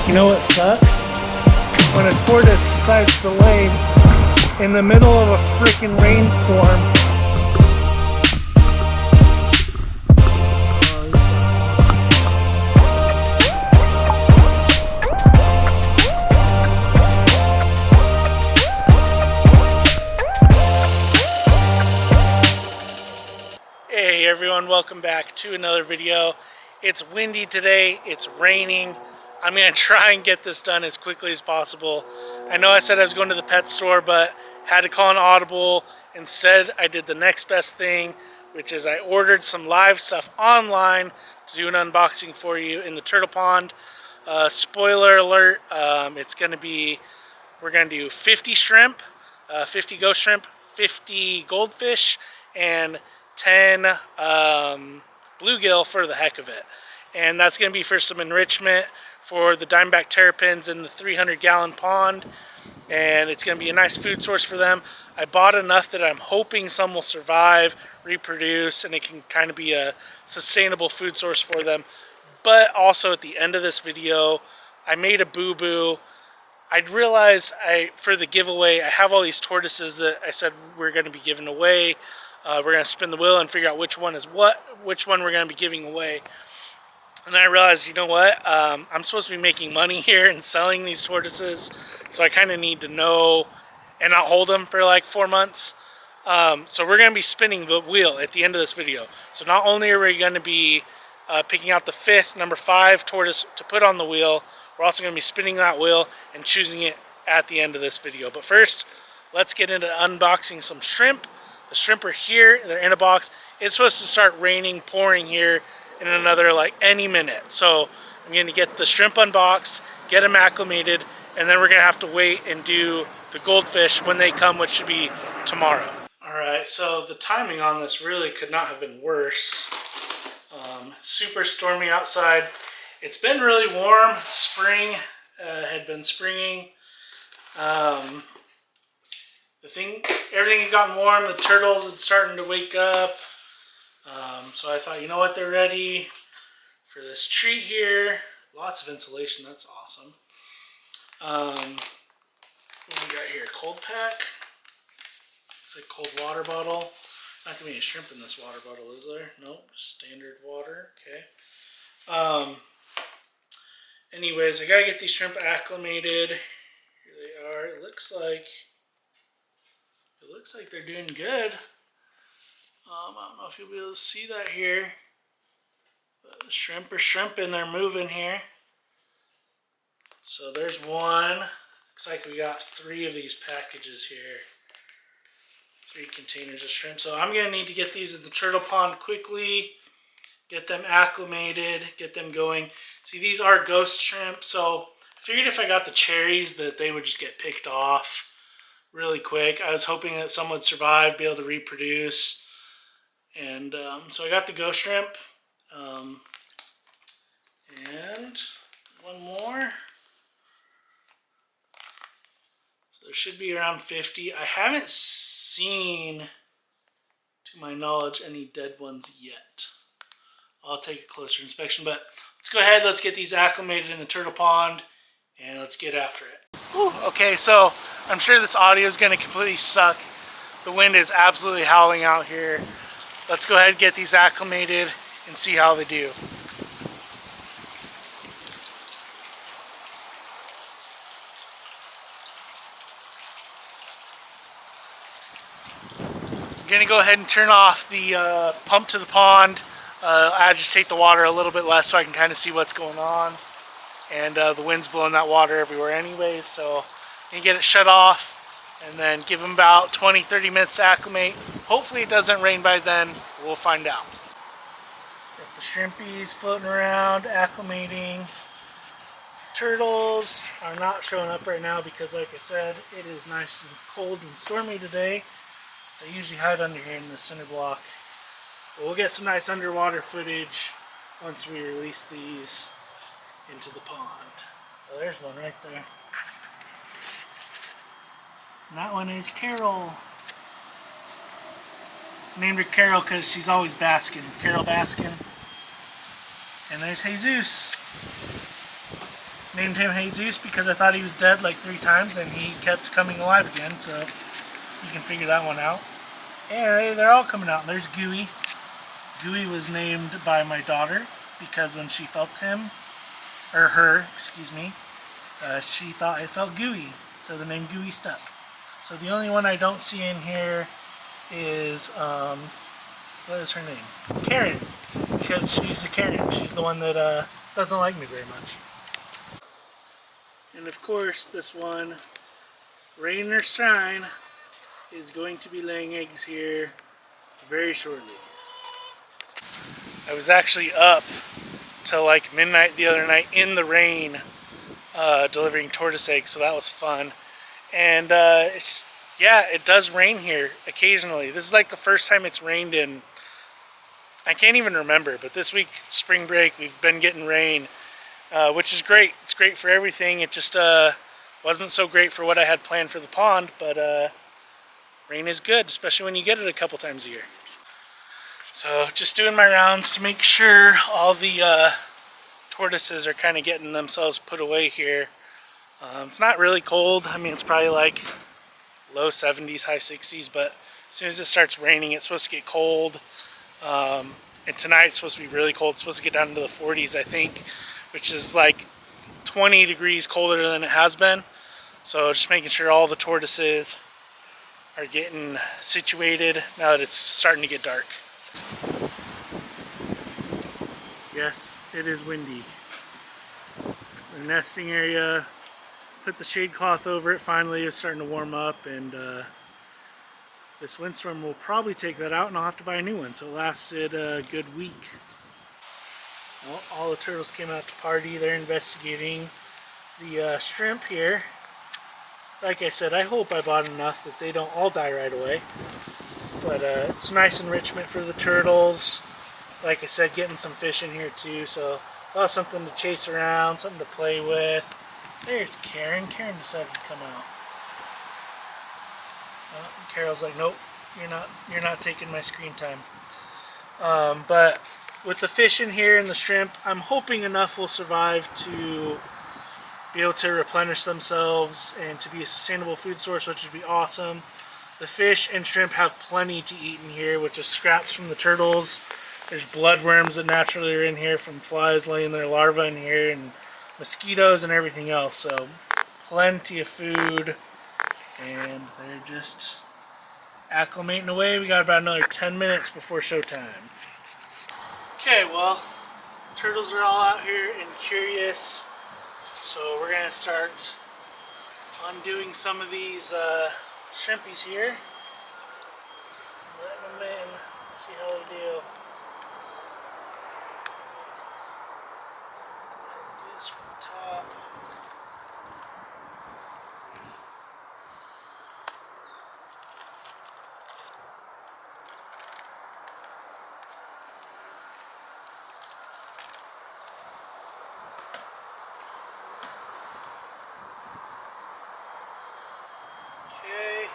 You know what sucks? When a tortoise decides to lay in the middle of a freaking rainstorm. Hey everyone, welcome back to another video. It's windy today, it's raining. I'm going to try and get this done as quickly as possible. I know I said I was going to the pet store, but had to call an audible. Instead, I did the next best thing, which is I ordered some live stuff online to do an unboxing for you in the turtle pond. Spoiler alert, it's going to be, we're going to do 50 shrimp, 50 ghost shrimp, 50 goldfish, and 10 bluegill for the heck of it. And that's going to be for some enrichment for the Diamondback Terrapins in the 300-gallon pond. And it's going to be a nice food source for them. I bought enough that I'm hoping some will survive, reproduce, and it can kind of be a sustainable food source for them. But also at the end of this video, I made a boo-boo. I'd realized for the giveaway, I have all these tortoises that I said we're going to be giving away. We're going to spin the wheel and figure out which one is which one we're going to be giving away. And then I realized, you know what? I'm supposed to be making money here and selling these tortoises. So I kind of need to know and not hold them for like 4 months. So we're going to be spinning the wheel at the end of this video. So not only are we going to be picking out the fifth, number 5 tortoise to put on the wheel, we're also going to be spinning that wheel and choosing it at the end of this video. But first, let's get into unboxing some shrimp. The shrimp are here, they're in a box. It's supposed to start raining, pouring here in another like any minute. So I'm going to get the shrimp unboxed, get them acclimated, and then we're going to have to wait and do the goldfish when they come, which should be tomorrow. Alright, so the timing on this really could not have been worse. Super stormy outside. It's been really warm. Spring had been springing. Everything had gotten warm. The turtles had started to wake up. So I thought, you know what, they're ready for this treat here. Lots of insulation, that's awesome. What do we got here? Cold pack. It's like cold water bottle. Not gonna be any shrimp in this water bottle, is there? Nope, standard water. Okay. Anyways, I gotta get these shrimp acclimated. Here they are. It looks like they're doing good. I don't know if you'll be able to see that here, but the shrimp are shrimping. They're moving here. So there's one. Looks like we got 3 of these packages here. 3 containers of shrimp. So I'm gonna need to get these in the turtle pond quickly, get them acclimated, get them going. See, these are ghost shrimp, so I figured if I got the cherries that they would just get picked off really quick. I was hoping that some would survive, be able to reproduce. And so I got the ghost shrimp. And one more. So there should be around 50. I haven't seen, to my knowledge, any dead ones yet. I'll take a closer inspection, but let's go ahead, let's get these acclimated in the turtle pond, and let's get after it. Whew, okay, so I'm sure this audio is going to completely suck. The wind is absolutely howling out here. Let's go ahead and get these acclimated and see how they do. I'm going to go ahead and turn off the pump to the pond. Agitate the water a little bit less so I can kind of see what's going on. And the wind's blowing that water everywhere anyway, so I'm going to get it shut off and then give them about 20-30 minutes to acclimate. Hopefully it doesn't rain by then. We'll find out. Got the shrimpies floating around, acclimating. Turtles are not showing up right now because, like I said, it is nice and cold and stormy today. They usually hide under here in the cinder block. But we'll get some nice underwater footage once we release these into the pond. Oh, there's one right there. And that one is Carol. Named her Carol because she's always basking. Carol basking. And there's Jesus. Named him Jesus because I thought he was dead like 3 times and he kept coming alive again, so you can figure that one out. And they're all coming out. There's Gooey. Gooey was named by my daughter because when she felt him, or her, excuse me, she thought it felt gooey, so the name Gooey stuck. So the only one I don't see in here is, what is her name? Karen, because she's a Karen. She's the one that doesn't like me very much. And of course, this one, rain or shine, is going to be laying eggs here very shortly. I was actually up till like midnight the other night in the rain delivering tortoise eggs, so that was fun. And it's just, yeah, it does rain here occasionally. This is like the first time it's rained in, I can't even remember, but this week, spring break, we've been getting rain, which is great. It's great for everything. It just wasn't so great for what I had planned for the pond, but rain is good, especially when you get it a couple times a year. So just doing my rounds to make sure all the tortoises are kind of getting themselves put away here. It's not really cold. I mean, it's probably like low 70s, high 60s, but as soon as it starts raining, it's supposed to get cold. And tonight it's supposed to be really cold. It's supposed to get down into the 40s, I think, which is like 20 degrees colder than it has been. So just making sure all the tortoises are getting situated now that it's starting to get dark. Yes, it is windy. The nesting area, put the shade cloth over it, finally it's starting to warm up, and this windstorm will probably take that out and I'll have to buy a new one. So it lasted a good week. Well, all the turtles came out to party. They're investigating the shrimp here. Like I said, I hope I bought enough that they don't all die right away. But it's nice enrichment for the turtles. Like I said, getting some fish in here too, so they'll have something to chase around, something to play with. There's Karen. Karen decided to come out. Carol's like, nope, you're not taking my screen time. But with the fish in here and the shrimp, I'm hoping enough will survive to be able to replenish themselves and to be a sustainable food source, which would be awesome. The fish and shrimp have plenty to eat in here, which is scraps from the turtles. There's bloodworms that naturally are in here from flies laying their larvae in here, and mosquitoes and everything else. So plenty of food, and they're just acclimating away. We got about another 10 minutes before showtime. Okay, well, turtles are all out here and curious, so we're gonna start undoing some of these shrimpies here, letting them in, see how they do. Do this from the top. Okay.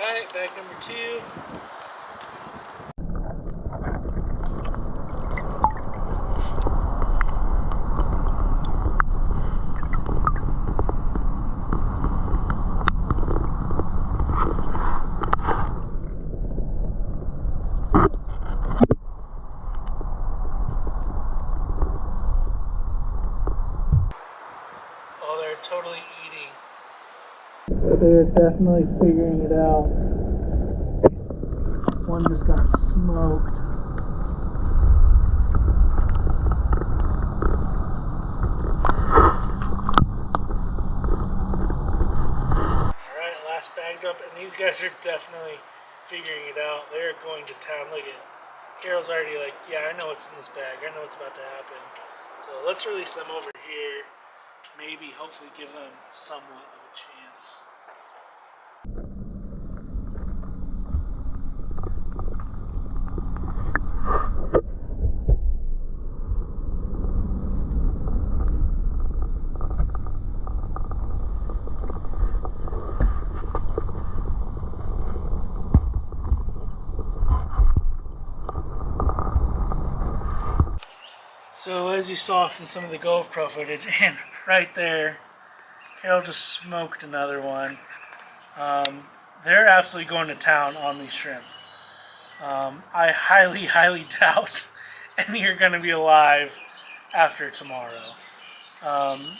Alright, bag number 2. Oh, they're totally eating. They're definitely figuring it out. One just got smoked. ass bagged up, and these guys are definitely figuring it out. They're going to town. Look at Carol's already like, yeah, I know what's in this bag. I know what's about to happen. So let's release them over here. Maybe, hopefully give them somewhat of a chance. So as you saw from some of the GoPro footage, and right there, Carol just smoked another one. They're absolutely going to town on these shrimp. I highly, highly doubt any are going to be alive after tomorrow.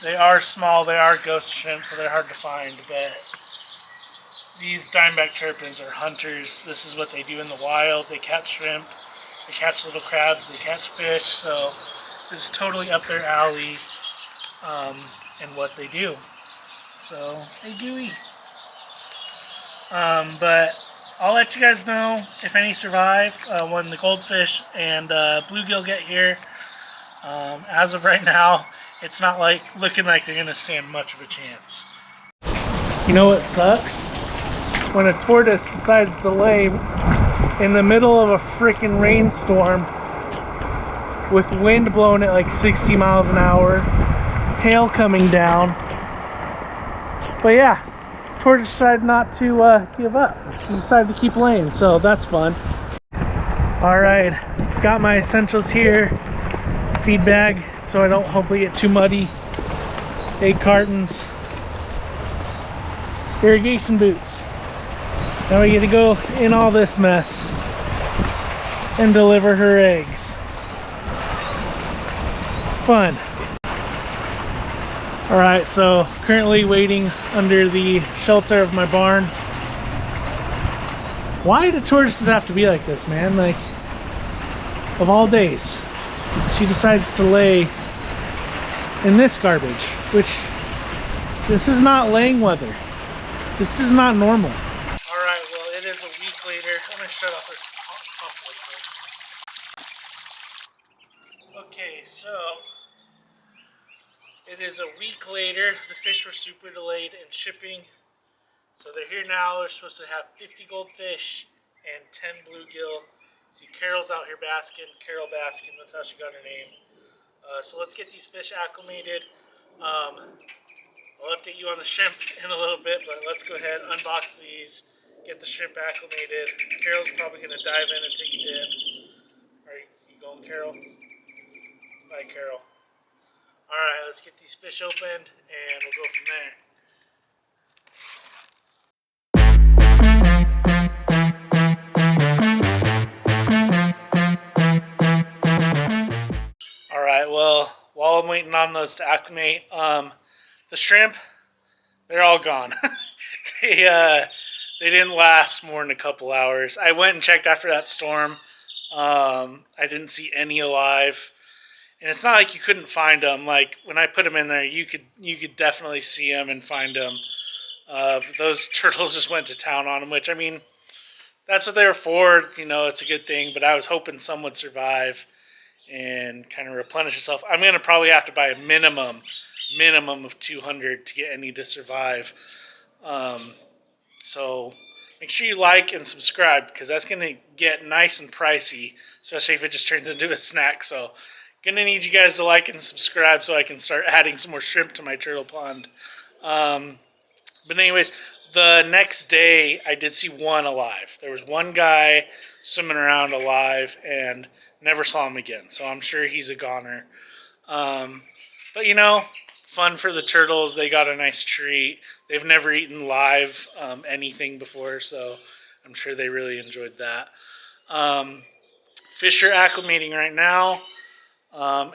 They are small, they are ghost shrimp, so they're hard to find, but these Diamondback Terrapins are hunters. This is what they do in the wild. They catch shrimp, they catch little crabs, they catch fish, so this is totally up their alley in what they do. So, hey Gooey. But I'll let you guys know if any survive when the Goldfish and Bluegill get here. As of right now, it's not looking like they're going to stand much of a chance. You know what sucks? When a tortoise decides to lay in the middle of a freaking rainstorm with wind blowing at like 60 miles an hour, hail coming down. But yeah, tortoise decided not to give up. She decided to keep laying, so that's fun. Alright, got my essentials here. Feed bag, so I don't hopefully get too muddy. Egg cartons. Irrigation boots. Now we get to go in all this mess and deliver her eggs. Fun. Alright, so currently waiting under the shelter of my barn. Why do tortoises have to be like this, man? Like, of all days, she decides to lay in this garbage, which, this is not laying weather. This is not normal. Alright, well, it is a week later. I'm going to shut off this pump real quick. Okay, so it is a week later. The fish were super delayed in shipping. So they're here now. They're supposed to have 50 goldfish and 10 bluegill. See, Carol's out here basking. Carol Baskin, that's how she got her name. So let's get these fish acclimated. I'll update you on the shrimp in a little bit, but let's go ahead, unbox these, get the shrimp acclimated. Carol's probably going to dive in and take a dip. Are you going, Carol? Bye, Carol. Alright, let's get these fish opened, and we'll go from there. Alright, well, while I'm waiting on those to acclimate, the shrimp, they're all gone. They didn't last more than a couple hours. I went and checked after that storm. I didn't see any alive. And it's not like you couldn't find them. Like, when I put them in there, you could definitely see them and find them. Those turtles just went to town on them, which, I mean, that's what they were for. You know, it's a good thing. But I was hoping some would survive and kind of replenish itself. I'm going to probably have to buy a minimum of 200 to get any to survive. So make sure you like and subscribe, because that's going to get nice and pricey, especially if it just turns into a snack. So going to need you guys to like and subscribe so I can start adding some more shrimp to my turtle pond. But anyways, the next day I did see one alive. There was one guy swimming around alive and never saw him again. So I'm sure he's a goner. But you know, fun for the turtles. They got a nice treat. They've never eaten live anything before, so I'm sure they really enjoyed that. Fish are acclimating right now.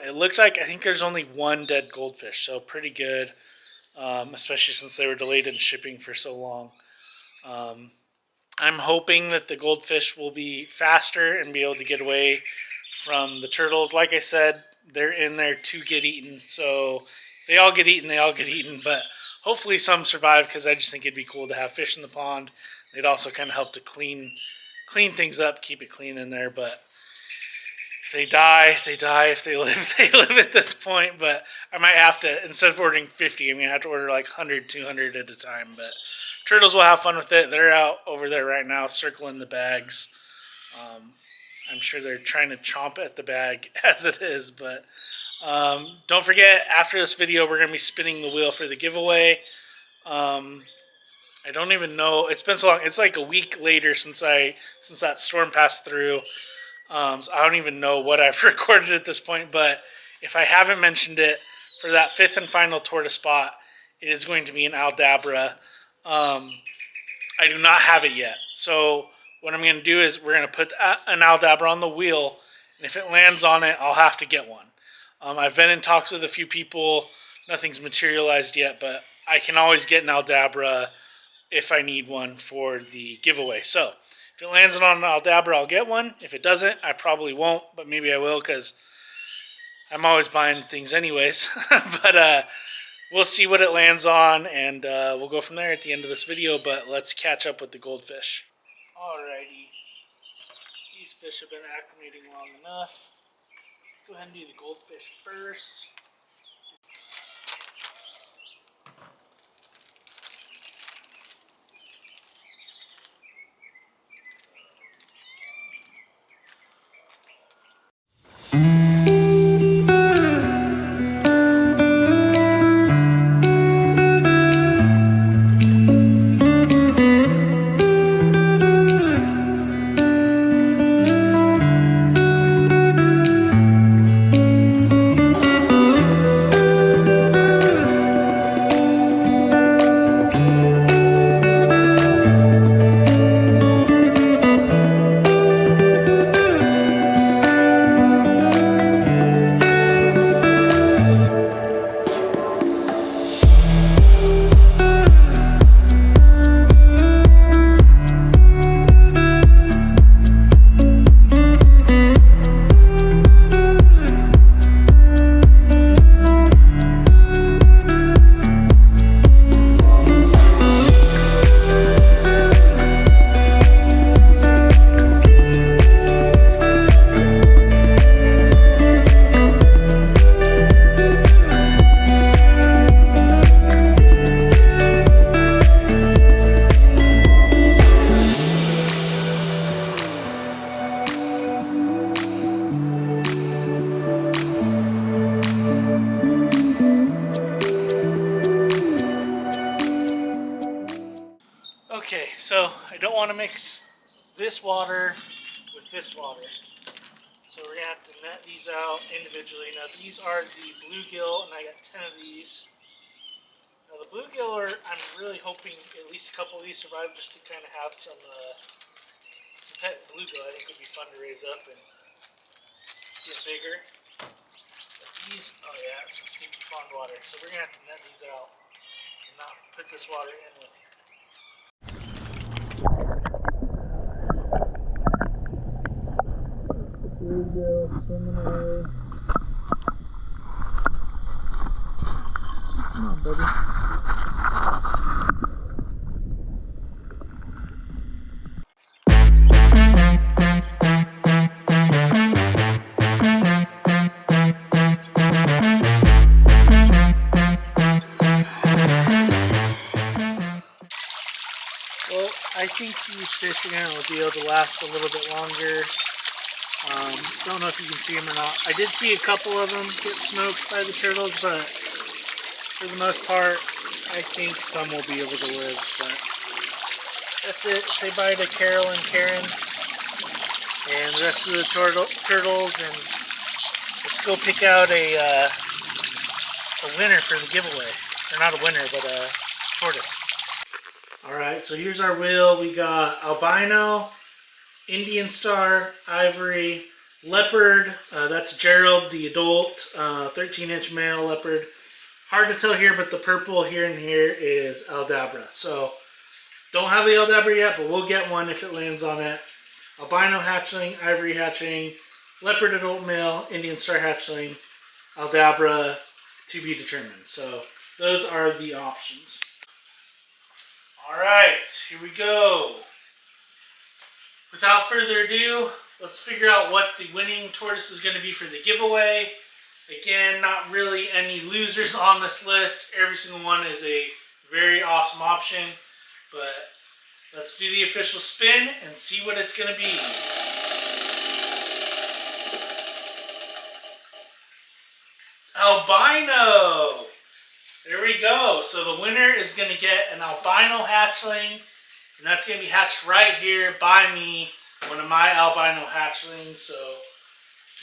It looked like, I think there's only one dead goldfish, so pretty good, especially since they were delayed in shipping for so long. I'm hoping that the goldfish will be faster and be able to get away from the turtles. Like I said, they're in there to get eaten, so if they all get eaten, they all get eaten, but hopefully some survive, because I just think it'd be cool to have fish in the pond. They'd also kind of help to clean things up, keep it clean in there. But if they die, they die. If they live, they live at this point. But I might have to, instead of ordering 50, I'm going to have to order like 100, 200 at a time. But turtles will have fun with it. They're out over there right now circling the bags. I'm sure they're trying to chomp at the bag as it is. But don't forget, after this video, we're going to be spinning the wheel for the giveaway. I don't even know. It's been so long. It's like a week later since that storm passed through. So I don't even know what I've recorded at this point. But if I haven't mentioned it, for that 5th and final tortoise spot, it is going to be an Aldabra. I do not have it yet. So what I'm going to do is we're going to put an Aldabra on the wheel. And if it lands on it, I'll have to get one. I've been in talks with a few people. Nothing's materialized yet, but I can always get an Aldabra if I need one for the giveaway. So if it lands on an Aldabra, I'll get one. If it doesn't, I probably won't, but maybe I will, because I'm always buying things anyways. But we'll see what it lands on, and we'll go from there at the end of this video. But let's catch up with the goldfish. Alrighty. These fish have been acclimating long enough. Let's go ahead and do the goldfish first. Okay, so I don't want to mix this water with this water. So we're going to have to net these out individually. Now these are the bluegill, and I got 10 of these. Now the bluegill I'm really hoping at least a couple of these survive, just to kind of have some pet bluegill. I think would be fun to raise up and get bigger. But these, oh yeah, some stinky pond water. So we're going to have to net these out and not put this water in with bluegill swimming away. Come on, buddy. Well, I think these fish are going to be able to last a little bit longer. Don't know if you can see them or not. I did see a couple of them get smoked by the turtles, but for the most part, I think some will be able to live. But that's it. Say bye to Carol and Karen and the rest of the turtles, and let's go pick out a winner for the giveaway. Or not a winner, but a tortoise. Alright, so here's our wheel. We got albino, Indian star, ivory, leopard. That's Gerald, the adult, 13-inch male leopard. Hard to tell here, but the purple here and here is Aldabra. So don't have the Aldabra yet, but we'll get one if it lands on it. Albino hatchling, ivory hatchling, leopard adult male, Indian star hatchling, Aldabra to be determined. So those are the options. All right, here we go. Without further ado, let's figure out what the winning tortoise is going to be for the giveaway. Again, not really any losers on this list. Every single one is a very awesome option. But let's do the official spin and see what it's going to be. Albino! There we go. So the winner is going to get an albino hatchling. And that's going to be hatched right here by me, one of my albino hatchlings. So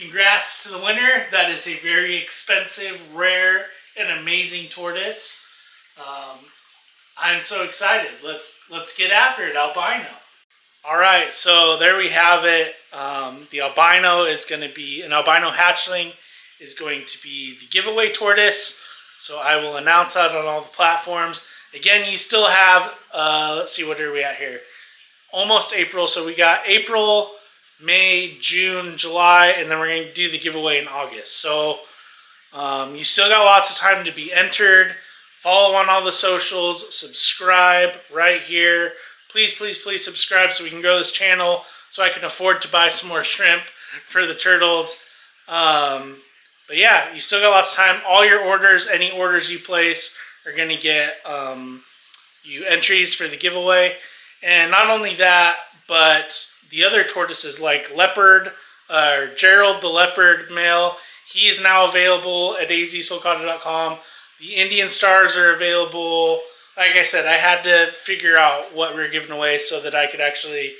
congrats to the winner. That is a very expensive, rare, and amazing tortoise. I'm so excited. Let's get after it, albino. All right, so there we have it. The albino is going to be, an albino hatchling is going to be the giveaway tortoise. So I will announce that on all the platforms. Again, you still have, let's see, what are we at here? Almost April. So we got April, May, June, July, and then we're going to do the giveaway in August. So you still got lots of time to be entered. Follow on all the socials. Subscribe right here. Please, please, please subscribe so we can grow this channel so I can afford to buy some more shrimp for the turtles. But yeah, you still got lots of time. All your orders, any orders you place, are going to get you entries for the giveaway. And not only that, but the other tortoises like Leopard, Gerald the Leopard male, he is now available at azsulcata.com. The Indian stars are available. Like I said, I had to figure out what we were giving away so that I could actually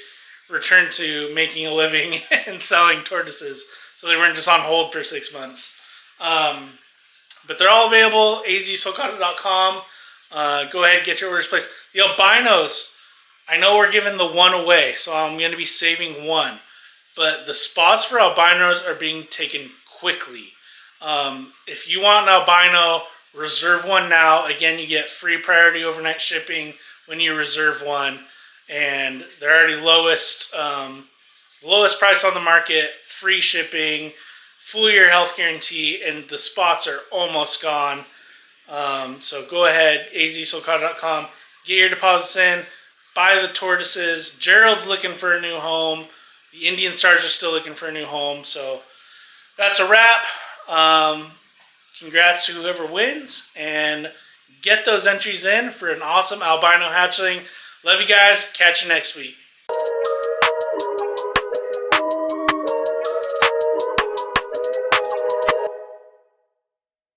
return to making a living and selling tortoises, so they weren't just on hold for 6 months. But they're all available, azsulcata.com. Go ahead and get your orders placed. The albinos, I know we're giving the one away, so I'm going to be saving one. But the spots for albinos are being taken quickly. If you want an albino, reserve one now. Again, you get free priority overnight shipping when you reserve one. And they're already lowest price on the market, free shipping, full year health guarantee, and the spots are almost gone. So go ahead, azsulcata.com, get your deposits in, buy the tortoises. Gerald's looking for a new home. The Indian stars are still looking for a new home. So that's a wrap. Congrats to whoever wins, and get those entries in for an awesome albino hatchling. Love you guys. Catch you next week.